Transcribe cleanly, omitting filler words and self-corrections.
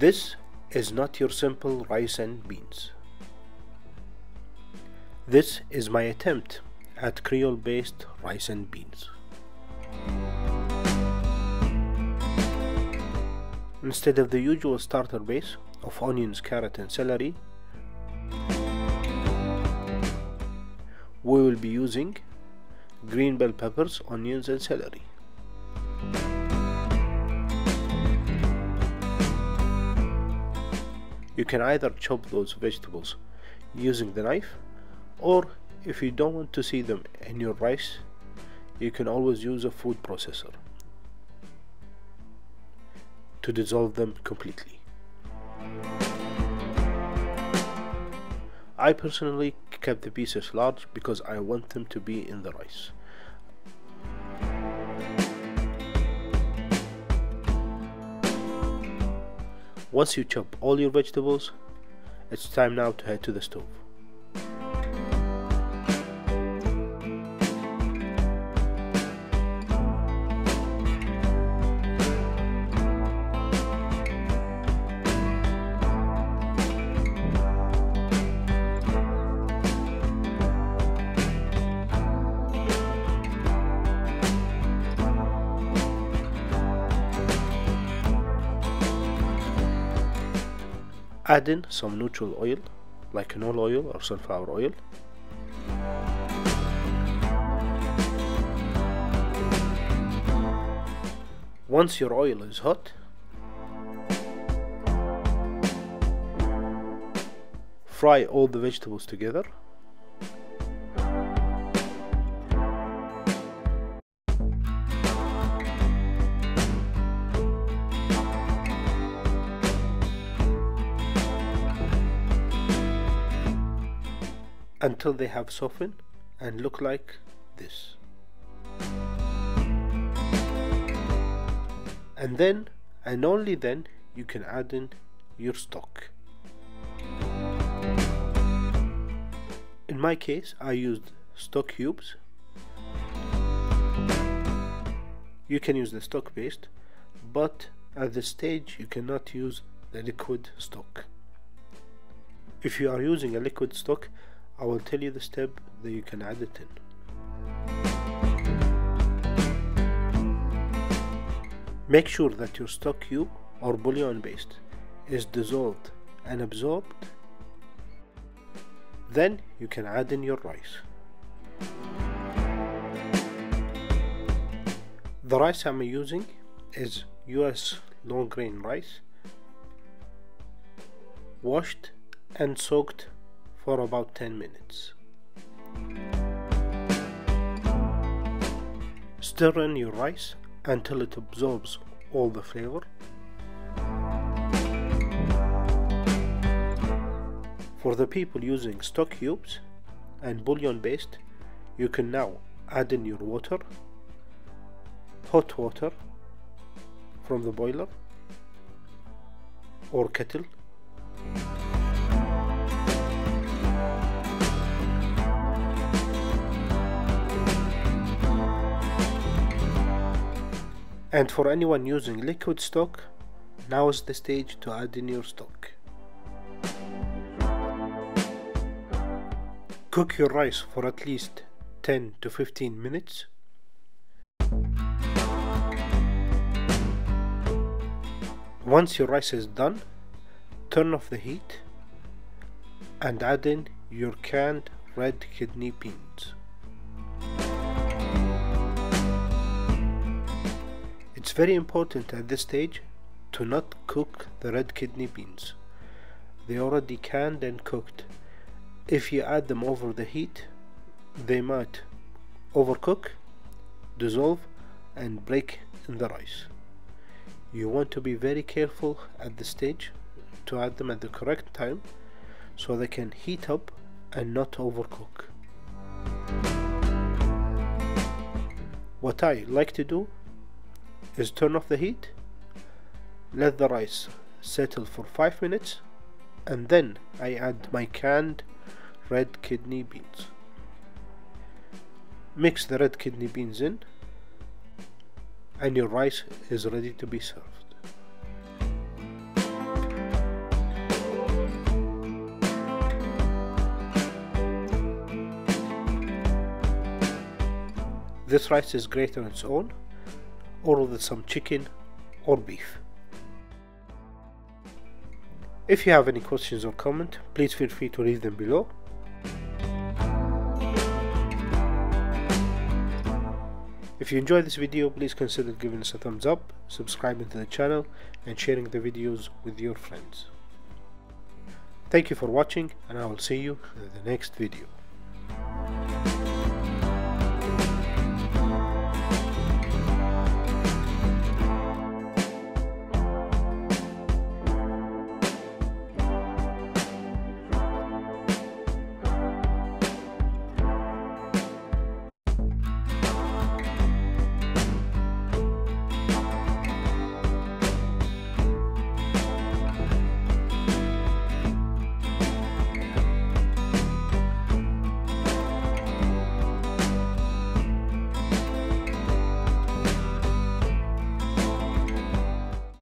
This is not your simple rice and beans. This is my attempt at Creole-based rice and beans. Instead of the usual starter base of onions, carrot and celery, we will be using green bell peppers, onions and celery. You can either chop those vegetables using the knife, or if you don't want to see them in your rice, you can always use a food processor to dissolve them completely. I personally kept the pieces large because I want them to be in the rice. Once you chop all your vegetables, it's time now to head to the stove. Add in some neutral oil like canola oil or sunflower oil. Once your oil is hot, fry all the vegetables together. Until they have softened and look like this. And then, and only then, you can add in your stock. In my case, I used stock cubes. You can use the stock paste, but at this stage you cannot use the liquid stock. If you are using a liquid stock, I will tell you the step that you can add it in. Make sure that your stock cube or bouillon paste is dissolved and absorbed. Then you can add in your rice. The rice I'm using is US long grain rice, washed and soaked for about 10 minutes. Stir in your rice until it absorbs all the flavor. For the people using stock cubes and bouillon based, you can now add in your water, hot water from the boiler or kettle. And for anyone using liquid stock, now is the stage to add in your stock. Cook your rice for at least 10 to 15 minutes. Once your rice is done, turn off the heat and add in your canned red kidney beans. It's very important at this stage to not cook the red kidney beans. They are already canned and cooked. If you add them over the heat, they might overcook, dissolve and break in the rice. You want to be very careful at this stage to add them at the correct time so they can heat up and not overcook. What I like to do is turn off the heat, let the rice settle for 5 minutes, and then I add my canned red kidney beans. Mix the red kidney beans in and your rice is ready to be served. This rice is great on its own or with some chicken or beef. If you have any questions or comment, please feel free to leave them below. If you enjoyed this video, please consider giving us a thumbs up, subscribing to the channel, and sharing the videos with your friends. Thank you for watching, and I will see you in the next video.